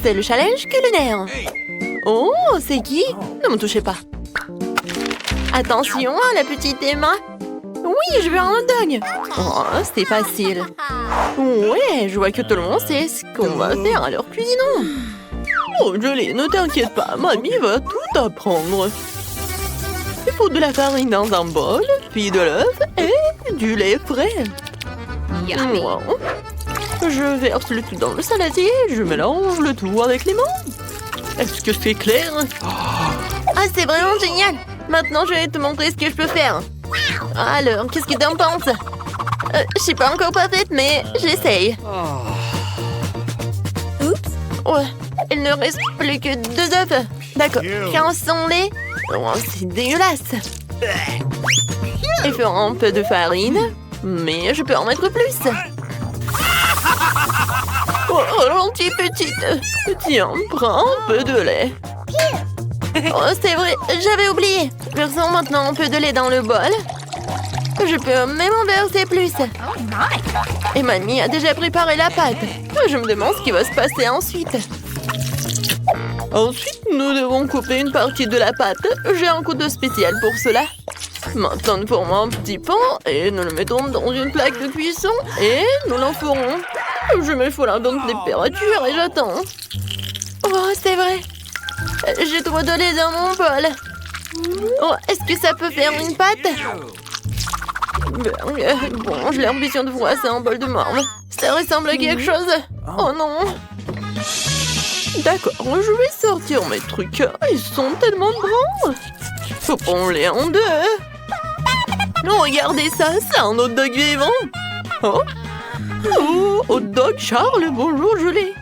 c'est le challenge culinaire. Oh, c'est qui? Ne me touchez pas. Attention, la petite Emma. Oui, je veux un hot dog. Oh, c'est facile. Ouais, je vois que tout le monde sait ce qu'on va faire, alors cuisinons. Oh, Julie, ne t'inquiète pas, mamie va tout apprendre. Il faut de la farine dans un bol, puis de l'œuf et du lait frais. Wow. Je verse le tout dans le saladier, je mélange le tout avec les mains. Est-ce que c'est clair? Ah, c'est vraiment génial! Maintenant, je vais te montrer ce que je peux faire. Alors, qu'est-ce que t'en penses? Je suis pas encore parfaite, mais j'essaye. Oups! Ouais, il ne reste plus que 2 œufs. D'accord, 15 lait. Oh, c'est dégueulasse. Il faut un peu de farine, mais je peux en mettre plus. Oh, gentille petite. Tiens, prends un peu de lait. Oh, c'est vrai, j'avais oublié. Versons maintenant un peu de lait dans le bol. Je peux même en verser plus. Et mamie a déjà préparé la pâte. Je me demande ce qui va se passer ensuite. Ensuite, nous devons couper une partie de la pâte. J'ai un couteau spécial pour cela. Maintenant, nous formons un petit pan et nous le mettons dans une plaque de cuisson et nous l'enfourons. Je mets fou la bonne température et j'attends. Oh, c'est vrai. J'ai trop de lait dans mon bol. Oh, est-ce que ça peut faire une pâte? Bon, j'ai l'ambition de froisser un bol de marbre. Ça ressemble à quelque chose. Oh non. D'accord, je vais sortir mes trucs. Ils sont tellement grands. Faut prendre-les en 2. Non, regardez ça, c'est un hot dog vivant. Oh, hot dog Charles, bonjour Julie.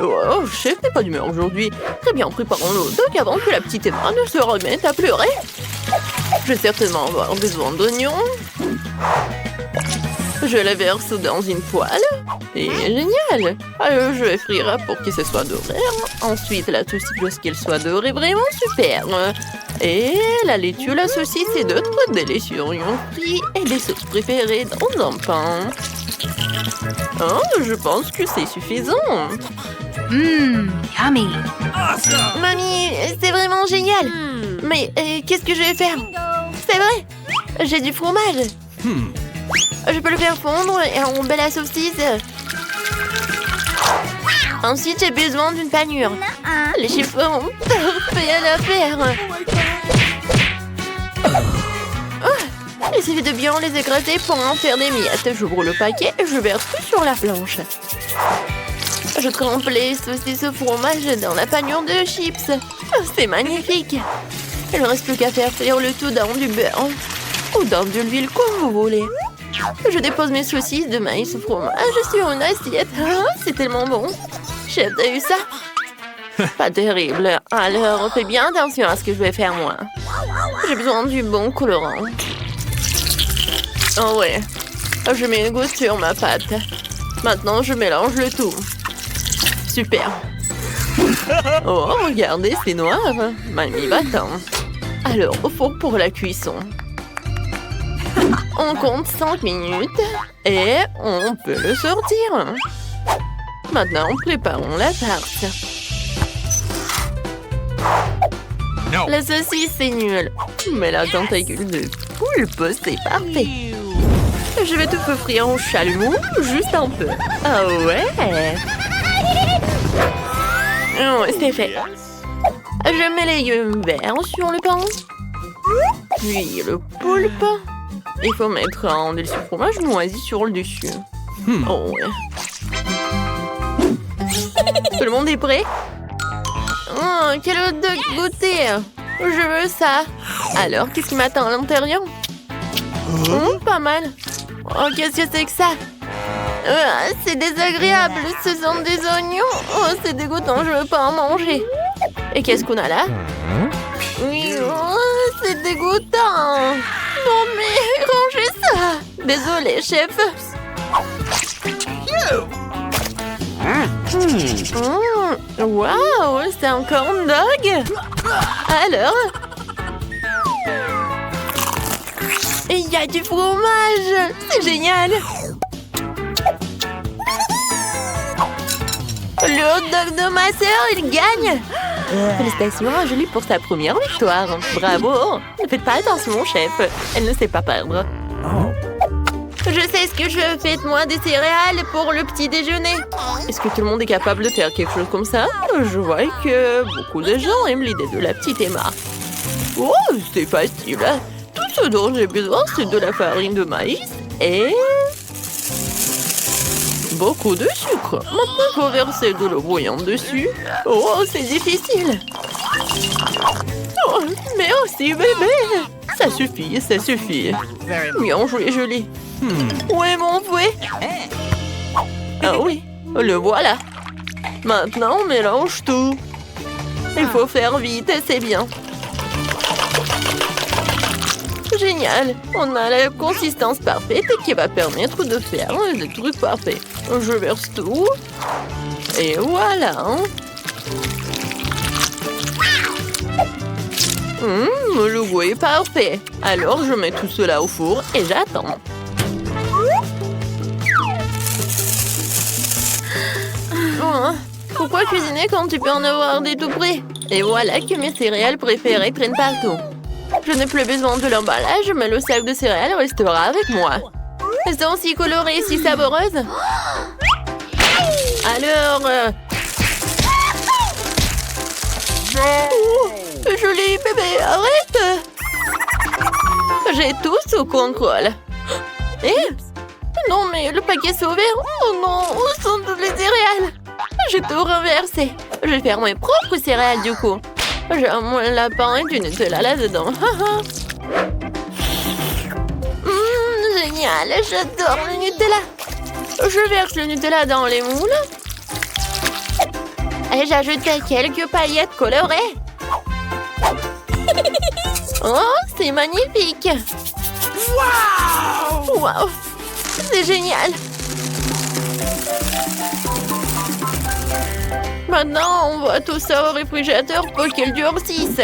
Oh, chef n'est pas d'humeur aujourd'hui. Très bien, préparons le hot dog avant que la petite Emma ne se remette à pleurer. Je vais certainement avoir besoin d'oignons. Je les verse dans une poêle. Et génial! Alors, je vais frire pour que ce soit doré. Ensuite, la saucisse lorsqu'elle soit dorée, vraiment super. Et la laitue, la saucisse et d'autres délicieux oignons frits et des sauces préférées dans un pain. Oh, je pense que c'est suffisant. Yummy. Mamie, c'est vraiment génial. Mais qu'est-ce que je vais faire? C'est vrai, j'ai du fromage. Je peux le faire fondre et enrober la saucisse. Ensuite, j'ai besoin d'une panure. Les chiffres sont parfaits à l'affaire. Oh, il suffit de bien les écraser pour en faire des miettes. J'ouvre le paquet et je verse tout sur la planche. Je trempe les saucisses au fromage dans la panure de chips. Oh, c'est magnifique. Il ne reste plus qu'à faire frire le tout dans du beurre ou dans de l'huile comme vous voulez. Je dépose mes saucisses de maïs au fromage sur une assiette. Ah, c'est tellement bon. Chef, t'as eu ça? Pas terrible. Alors, fais bien attention à ce que je vais faire moi. J'ai besoin du bon colorant. Oh ouais. Je mets une goutte sur ma pâte. Maintenant, je mélange le tout. Super. Oh, regardez, c'est noir. Mamie va-t'en. Alors, au four pour la cuisson. On compte 5 minutes et on peut le sortir. Maintenant, préparons la tarte. No. La saucisse, c'est nul. Mais la tentacule de poulpe, c'est parfait. Je vais tout frire au chalumeau, juste un peu. Ah ouais. Oh, c'est fait. Je mets les légumes verts sur le pain. Puis le poulpe. Il faut mettre un délicieux fromage moisi sur le dessus. Oh ouais. Tout le monde est prêt? Oh, quel hot dog goûter! Je veux ça. Alors, qu'est-ce qui m'attend à l'intérieur? Pas mal. Oh, qu'est-ce que c'est que ça? C'est désagréable. Ce sont des oignons. Oh, c'est dégoûtant. Je veux pas en manger. Et qu'est-ce qu'on a là? Oui, oh, c'est dégoûtant. Non, mais rangez ça. Désolé, chef. Waouh, c'est un corn dog. Alors? Il y a du fromage. C'est génial. Le hot dog de ma sœur, il gagne. Félicitations à Julie pour sa première victoire. Bravo. Ne faites pas attention, chef. Elle ne sait pas perdre. Je sais ce que je fais. Faites-moi des céréales pour le petit déjeuner. Est-ce que tout le monde est capable de faire quelque chose comme ça? Je vois que beaucoup de gens aiment l'idée de la petite Emma. Oh, c'est facile. Tout ce dont j'ai besoin, c'est de la farine de maïs et beaucoup de sucre. Maintenant, il faut verser de l'eau bouillante dessus. Oh, c'est difficile. Oh, merci, bébé. Ça suffit, ça suffit. Bien joué, Julie. Où est mon fouet? Ah oui, le voilà. Maintenant, on mélange tout. Il faut faire vite, c'est bien. Génial. On a la consistance parfaite qui va permettre de faire des trucs parfaits. Je verse tout. Et voilà. Le goût est parfait. Alors, je mets tout cela au four et j'attends. Oh, pourquoi cuisiner quand tu peux en avoir des tout près? Et voilà que mes céréales préférées traînent partout. Je n'ai plus besoin de l'emballage, mais le sac de céréales restera avec moi. Elles sont si colorées et si savoreuses. Alors... Oh, Julie, bébé, arrête! J'ai tout sous contrôle. Eh? Non, mais le paquet s'est ouvert. Oh non, où sont toutes les céréales? J'ai tout renversé. Je vais faire mes propres céréales du coup. J'ai un moule lapin et du Nutella là-dedans. Génial, j'adore le Nutella. Je verse le Nutella dans les moules. Et j'ajoute quelques paillettes colorées. Oh, c'est magnifique. Wow, c'est génial. Maintenant, on voit tout ça au réfrigérateur pour qu'il durcisse.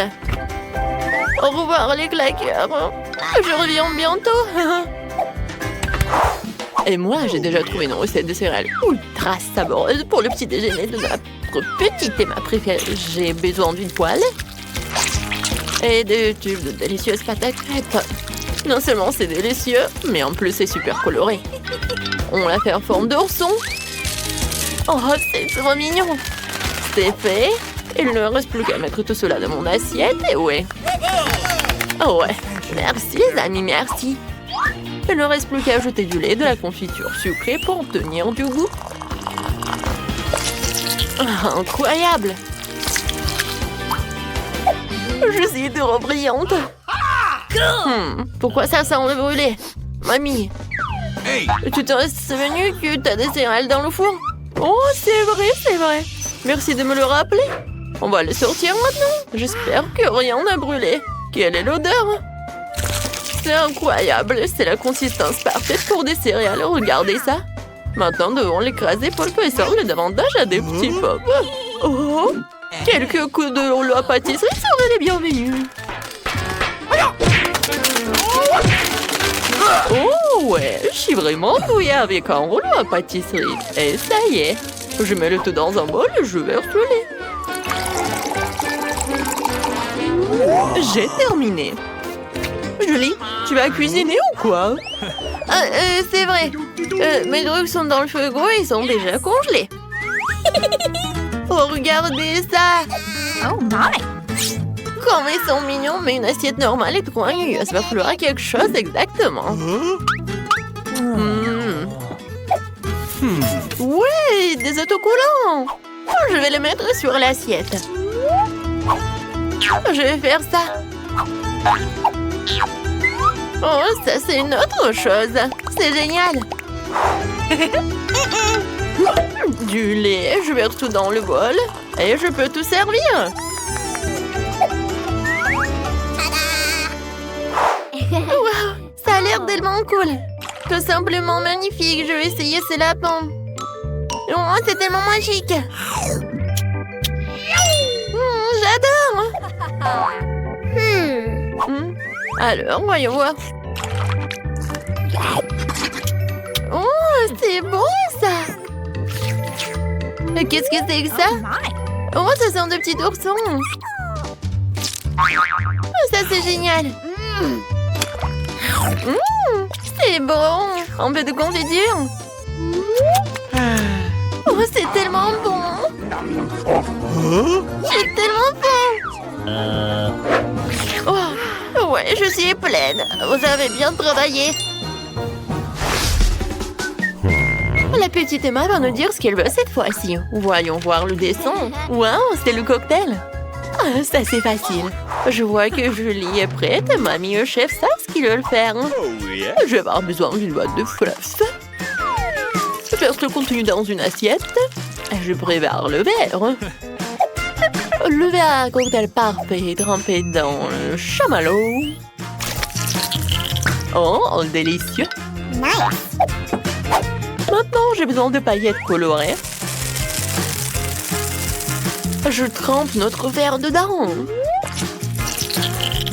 Au revoir les claqueurs. Je reviens bientôt. Et moi, j'ai déjà trouvé une recette de céréales ultra savoureuse pour le petit déjeuner de notre petite Emma préférée. J'ai besoin d'une poêle et de tubes de délicieuses pâtes à crêpes. Non seulement c'est délicieux, mais en plus c'est super coloré. On l'a fait en forme d'ourson. Oh, c'est trop mignon. C'est fait. Il ne reste plus qu'à mettre tout cela dans mon assiette et ouais. Oh ouais, merci les amis, merci. Il ne reste plus qu'à ajouter du lait, de la confiture sucrée pour obtenir du goût. Ah, incroyable! Je suis trop brillante. Pourquoi ça semble brûler? Mamie, Hey! tu t'es souvenu que t'as des céréales dans le four? Oh, c'est vrai, c'est vrai. Merci de me le rappeler. On va les sortir maintenant. J'espère que rien n'a brûlé. Quelle est l'odeur? C'est incroyable. C'est la consistance parfaite pour des céréales. Regardez ça. Maintenant, nous devons l'écraser pour le ressembler davantage à des petits pops. Oh! Quelques coups de rouleau à pâtisserie seraient les bienvenus. Oh ouais, je suis vraiment douée avec un rouleau à pâtisserie. Et ça y est, je mets le tout dans un bol et je verse le lait. J'ai terminé. Julie, tu vas cuisiner ou quoi? C'est vrai. Mes trucs sont dans le frigo et ils sont déjà congelés. Oh, regardez ça! Oh my! Comme ils sont mignons, mais une assiette normale est trop ennuyeuse. Va falloir quelque chose exactement. Ouais, des autocollants! Oh, je vais les mettre sur l'assiette. Je vais faire ça. Oh, ça c'est une autre chose. C'est génial. Du lait, je verse tout dans le bol. Et je peux tout servir. Wow, ça a l'air tellement cool. Tout simplement magnifique. Je vais essayer ces lapins. Oh, c'est tellement magique. J'adore. Alors, voyons voir. Oh, c'est bon ça. Qu'est-ce que c'est que ça? Oh, ça sent de petits oursons. Oh, ça, c'est génial. C'est bon. Un peu de confiture. Oh, c'est tellement bon. C'est tellement bon. Oh, ouais, je suis pleine. Vous avez bien travaillé. La petite Emma va nous dire ce qu'elle veut cette fois-ci. Voyons voir le dessin. Waouh, c'est le cocktail. Ah, ça, c'est facile. Je vois que Julie est prête. Mamie et chef savent ce qu'ils veulent faire. Je vais avoir besoin d'une boîte de fluff. Je verse le contenu dans une assiette. Je prépare le verre. Le verre à cocktail parfait trempé dans le chamallow. Oh, délicieux. Maintenant, j'ai besoin de paillettes colorées. Je trempe notre verre dedans.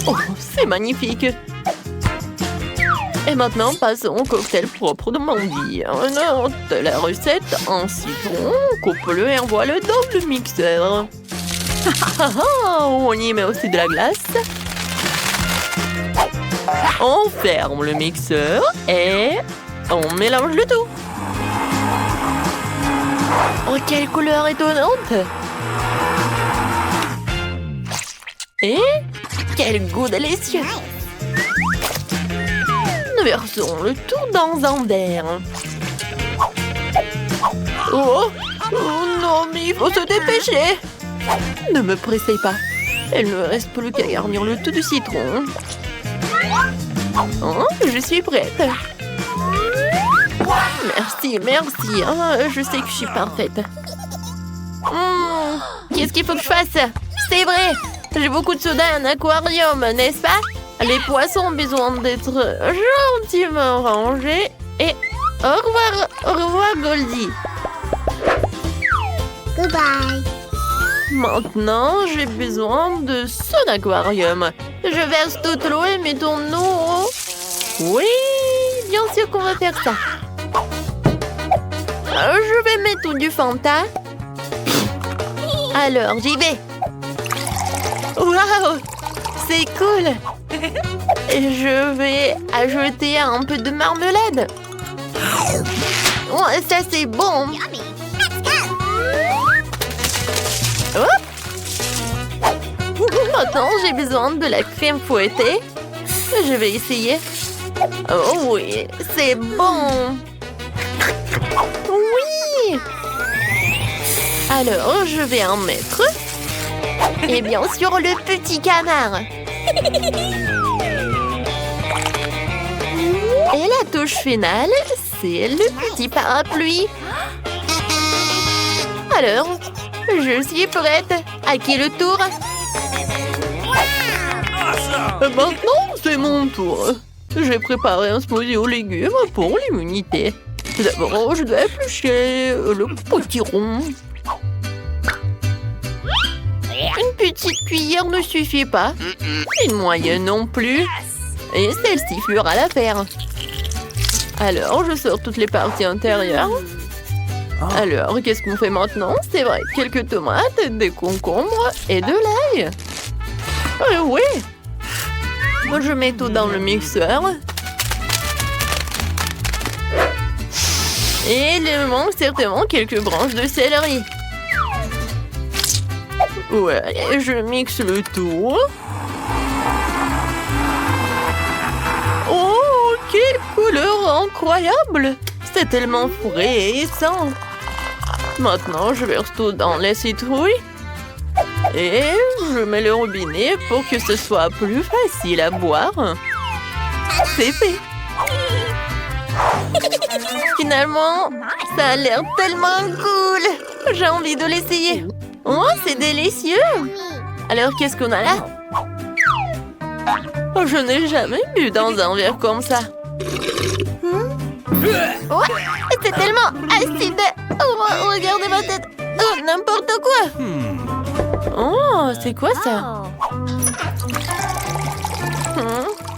Oh, c'est magnifique. Et maintenant, passons au cocktail propre de Mandy. On note la recette en citron, coupe-le et envoie-le dans le mixeur. On y met aussi de la glace. On ferme le mixeur et on mélange le tout. Oh, quelle couleur étonnante! Et quel goût délicieux! Nous versons le tout dans un verre. Oh non, mais il faut se dépêcher! Ne me pressez pas. Il ne reste plus qu'à garnir le tout du citron. Oh, je suis prête. Merci, merci. Oh, je sais que je suis parfaite. Qu'est-ce qu'il faut que je fasse? C'est vrai, j'ai beaucoup de soda et un aquarium, n'est-ce pas? Les poissons ont besoin d'être gentiment rangés. Et au revoir Goldie. Goodbye. Maintenant, j'ai besoin de son aquarium. Je verse toute l'eau et mettons-nous. Oui, bien sûr qu'on va faire ça. Je vais mettre du Fanta. Alors, j'y vais. Waouh, c'est cool. Et je vais ajouter un peu de marmelade. Oh, ça, c'est bon. Hop. Maintenant, j'ai besoin de la crème fouettée. Je vais essayer. Oh oui, c'est bon. Oui. Alors, je vais en mettre. Et bien sûr, le petit canard. Et la touche finale, c'est le petit parapluie. Alors, je suis prête. À qui le tour? Maintenant, c'est mon tour. J'ai préparé un smoothie aux légumes pour l'immunité. D'abord, je dois éplucher le potiron. Une petite cuillère ne suffit pas. Une moyenne non plus. Et celle-ci fera l'affaire. Alors, je sors toutes les parties intérieures. Alors, qu'est-ce qu'on fait maintenant? C'est vrai, quelques tomates, des concombres et de l'ail. Oui. Je mets tout dans le mixeur. Et il me manque certainement quelques branches de céleri. Ouais, je mixe le tout. Oh, quelle couleur incroyable! C'est tellement frais et sain. Maintenant, je verse tout dans les citrouilles. Et je mets le robinet pour que ce soit plus facile à boire. C'est fait. Finalement, ça a l'air tellement cool. J'ai envie de l'essayer. Oh, c'est délicieux. Alors, qu'est-ce qu'on a là? Oh, je n'ai jamais bu dans un verre comme ça. Oh, c'est tellement acide. Oh, regardez ma tête. Oh, n'importe quoi. Oh, c'est quoi ça?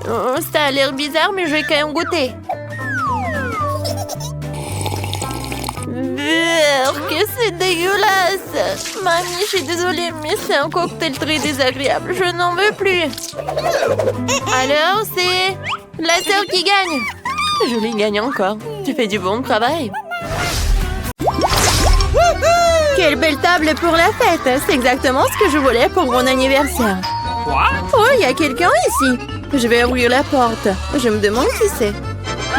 Oh, ça a l'air bizarre, mais je vais quand même goûter. que c'est dégueulasse. Mamie, je suis désolée, mais c'est un cocktail très désagréable. Je n'en veux plus. Alors, c'est la sœur qui gagne. Julie gagne encore. Tu fais du bon travail. Quelle belle table pour la fête. C'est exactement ce que je voulais pour mon anniversaire. Oh, il y a quelqu'un ici. Je vais ouvrir la porte. Je me demande qui c'est.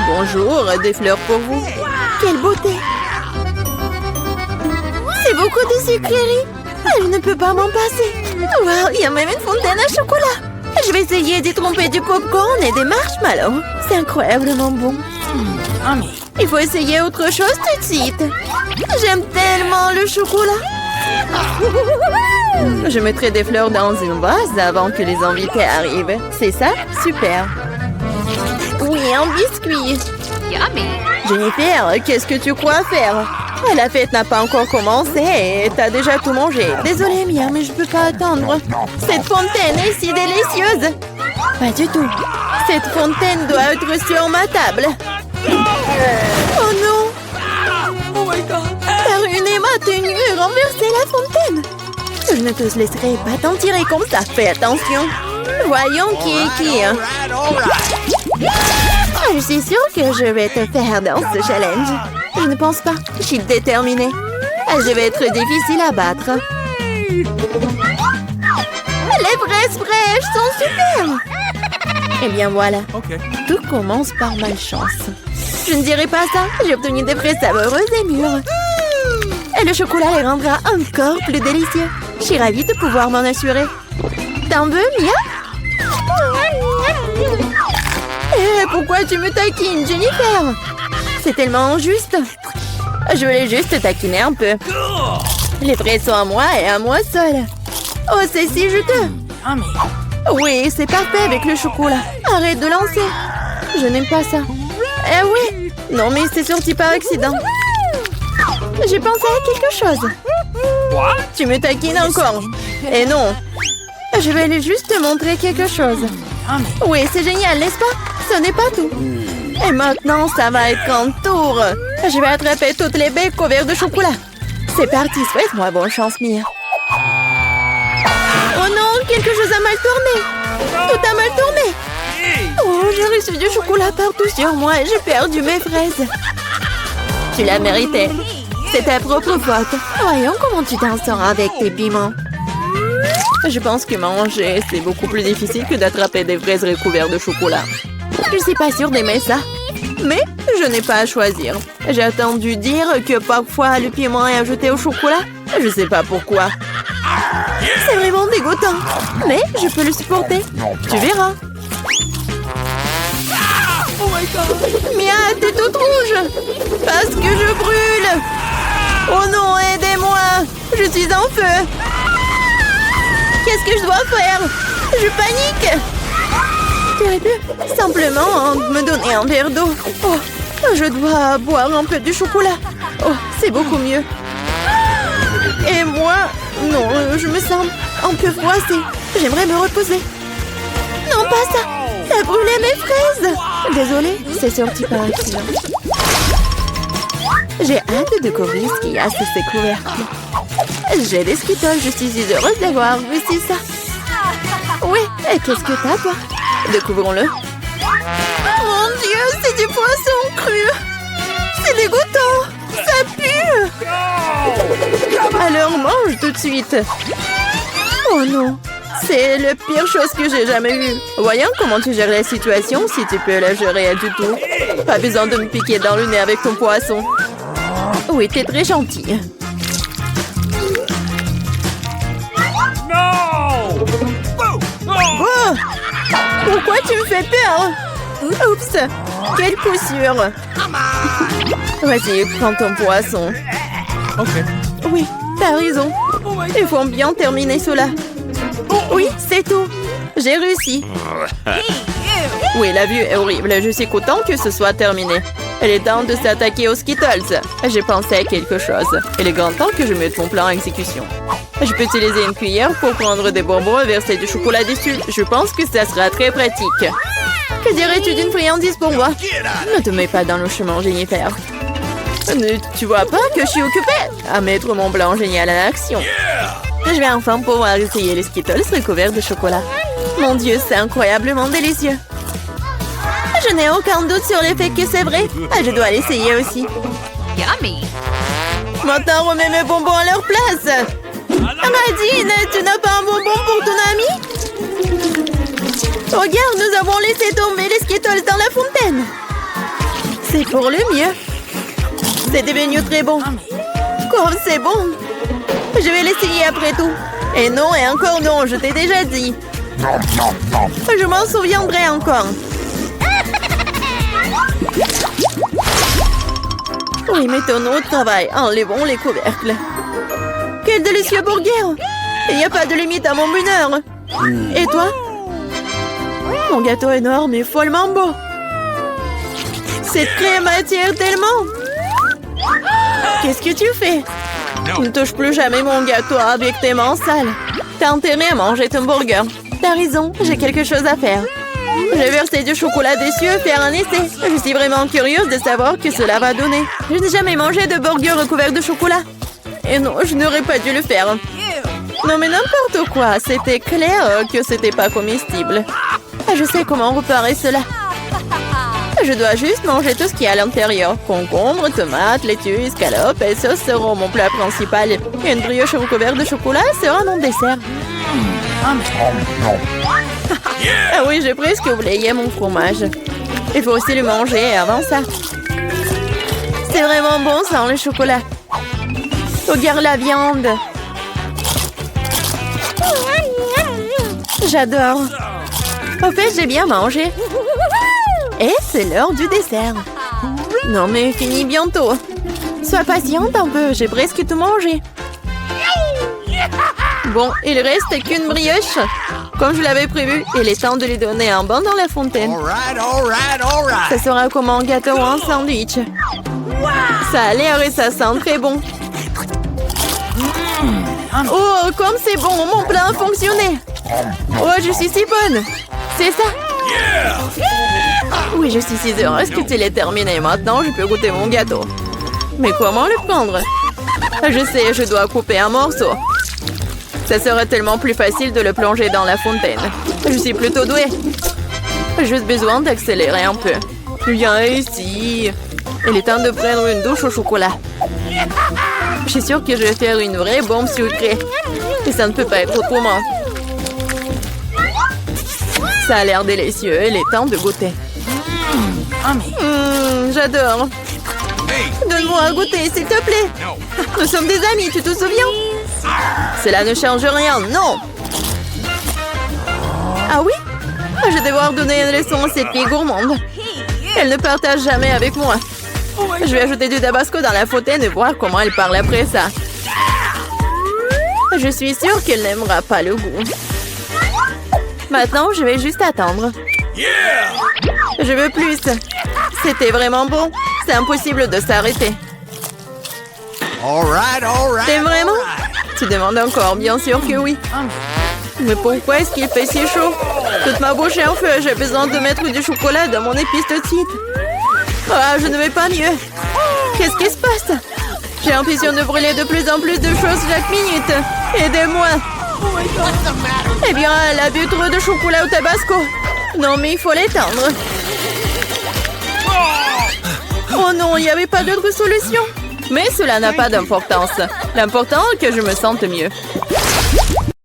Bonjour, des fleurs pour vous. Quelle beauté. C'est beaucoup de sucreries. Je ne peux pas m'en passer. Wow, il y a même une fontaine à chocolat. Je vais essayer d'y tromper du popcorn et des marshmallows. C'est incroyablement bon. Il faut essayer autre chose tout de suite. J'aime tellement le chocolat. Je mettrai des fleurs dans une vase avant que les invités arrivent. C'est ça? Super. Oui, un biscuit. Jennifer, qu'est-ce que tu crois faire? La fête n'a pas encore commencé et t'as déjà tout mangé. Désolée, Mia, mais je peux pas attendre. Cette fontaine est si délicieuse. Pas du tout. Cette fontaine doit être sur ma table. Oh non! Oh my God! T'as ruiné ma tenue et renversé la fontaine. Je ne te laisserai pas t'en tirer comme ça. Fais attention. Voyons qui est qui. Je suis sûre que je vais te faire dans ce challenge. Je ne pense pas. Je suis déterminée. Je vais être difficile à battre. Les fraises fraîches sont super. Eh bien voilà. Tout commence par malchance. Je ne dirai pas ça. J'ai obtenu des fraises savoureuses et mûres. Et le chocolat les rendra encore plus délicieux. Je suis ravie de pouvoir m'en assurer. T'en veux, Mia? Eh, pourquoi tu me taquines, Jennifer? C'est tellement injuste. Je voulais juste taquiner un peu. Les fraises sont à moi et à moi seule. Oh, c'est si juteux. Oui, c'est parfait avec le chocolat. Arrête de lancer. Je n'aime pas ça. Eh oui. Non, mais c'est sorti par accident. J'ai pensé à quelque chose. Tu me taquines encore. Et non. Je vais aller juste te montrer quelque chose. Oui, c'est génial, n'est-ce pas? Ce n'est pas tout. Et maintenant, ça va être un tour. Je vais attraper toutes les baies couvertes de chocolat. C'est parti, souhaite-moi bonne chance, Mia. Oh non, quelque chose a mal tourné. Tout a mal tourné. Oh, j'ai reçu du chocolat partout sur moi et j'ai perdu mes fraises. Tu l'as mérité. C'est ta propre faute. Voyons comment tu t'en sors avec tes piments. Je pense que manger, c'est beaucoup plus difficile que d'attraper des fraises recouvertes de chocolat. Je suis pas sûre d'aimer ça. Mais je n'ai pas à choisir. J'ai entendu dire que parfois le piment est ajouté au chocolat. Je sais pas pourquoi. C'est vraiment dégoûtant. Mais je peux le supporter. Tu verras. Oh my God. Mia, t'es toute rouge. Parce que je brûle. Oh non, aidez-moi. Je suis en feu. Qu'est-ce que je dois faire? Je panique. Tu aurais pu simplement me donner un verre d'eau. Oh, je dois boire un peu de chocolat. Oh, c'est beaucoup mieux. Et moi, non, je me sens un peu froissée. J'aimerais me reposer. Non, pas ça. Ça brûlait mes fraises. Désolée, c'est sorti par accident. J'ai hâte de découvrir ce qu'il y a sous ces couvercles. J'ai des Skittles, je suis si heureuse d'avoir réussi ça. Oui, et qu'est-ce que t'as, toi? Découvrons-le. Mon Dieu, c'est du poisson cru. C'est dégoûtant. Ça pue. Alors mange tout de suite. Oh non, c'est la pire chose que j'ai jamais vue. Voyons comment tu gères la situation, si tu peux la gérer du tout. Pas besoin de me piquer dans le nez avec ton poisson. Oui, t'es très gentille. Oh! Pourquoi tu me fais peur? Oups! Quelle poussure! Vas-y, prends ton poisson. Oui, t'as raison. Il faut bien terminer cela. Oui, c'est tout. J'ai réussi. Oui, la vue est horrible. Je suis content que ce soit terminé. Il est temps de s'attaquer aux Skittles. J'ai pensé à quelque chose. Il est grand temps que je mette mon plan en exécution. Je peux utiliser une cuillère pour prendre des bonbons et verser du chocolat dessus. Je pense que ça sera très pratique. Que dirais-tu d'une friandise pour moi? Ne te mets pas dans le chemin, Jennifer. Tu vois pas que je suis occupée à mettre mon blanc génial en action. Je vais enfin pouvoir essayer les Skittles recouverts de chocolat. Mon Dieu, c'est incroyablement délicieux. Je n'ai aucun doute sur le fait que c'est vrai. Je dois l'essayer aussi. Yummy. Maintenant, remets mes bonbons à leur place. Nadine, tu n'as pas un bonbon pour ton ami? Regarde, nous avons laissé tomber les Skittles dans la fontaine. C'est pour le mieux. C'est devenu très bon. Comme c'est bon. Je vais l'essayer après tout. Et non, et encore non, je t'ai déjà dit. Je m'en souviendrai encore. Oui, mettons-nous au travail. Enlevons les couvercles. Quel délicieux burger! Il n'y a pas de limite à mon bonheur. Et toi? Mon gâteau énorme est follement beau. Cette crème attire tellement. Qu'est-ce que tu fais? Ne touche plus jamais mon gâteau avec tes mains sales. T'as intérêt à manger ton burger. T'as raison, j'ai quelque chose à faire. J'ai versé du chocolat dessus et faire un essai. Je suis vraiment curieuse de savoir que cela va donner. Je n'ai jamais mangé de burger recouvert de chocolat. Et non, je n'aurais pas dû le faire. Non mais n'importe quoi, c'était clair que c'était pas comestible. Je sais comment réparer cela. Je dois juste manger tout ce qu'il y a à l'intérieur. Concombre, tomates, laitue, escalope et sauce seront mon plat principal. Et une brioche recouverte de chocolat sera mon dessert. Ah oui, j'ai presque oublié mon fromage. Il faut aussi le manger avant ça. C'est vraiment bon sans le chocolat. Regarde la viande. J'adore. En fait, j'ai bien mangé. Et c'est l'heure du dessert. Non mais fini bientôt. Sois patiente un peu, j'ai presque tout mangé. Bon, il reste qu'une brioche. Comme je l'avais prévu, il est temps de lui donner un bain dans la fontaine. Ça sera comme un gâteau ou un sandwich. Ça a l'air et ça sent très bon. Oh, comme c'est bon, mon plan a fonctionné. Oh, je suis si bonne. C'est ça? Oui, je suis si heureuse que tu l'aies terminé. Maintenant, je peux goûter mon gâteau. Mais comment le prendre? Je sais, je dois couper un morceau. Ça serait tellement plus facile de le plonger dans la fontaine. Je suis plutôt douée. J'ai juste besoin d'accélérer un peu. Viens ici. Il est temps de prendre une douche au chocolat. Je suis sûre que je vais faire une vraie bombe sucrée. Et ça ne peut pas être autrement. Ça a l'air délicieux. Il est temps de goûter. J'adore. Donne-moi à goûter, s'il te plaît. Nous sommes des amis, tu te souviens? Cela ne change rien, non. Ah oui? Je vais devoir donner une leçon à cette fille gourmande. Elle ne partage jamais avec moi. Je vais ajouter du tabasco dans la fontaine et voir comment elle parle après ça. Je suis sûre qu'elle n'aimera pas le goût. Maintenant, je vais juste attendre. Je veux plus. C'était vraiment bon. C'est impossible de s'arrêter. T'aimes vraiment? Tu demandes encore, bien sûr que oui. Mais pourquoi est-ce qu'il fait si chaud? Toute ma bouche est en feu. J'ai besoin de mettre du chocolat dans mon épice de titre. Ah, je ne vais pas mieux. Qu'est-ce qui se passe? J'ai l'impression de brûler de plus en plus de choses chaque minute. Aidez-moi. Eh bien, elle a bu trop de chocolat au tabasco. Non, mais il faut l'éteindre. Oh non, il n'y avait pas d'autre solution. Mais cela n'a pas d'importance. L'important est que je me sente mieux.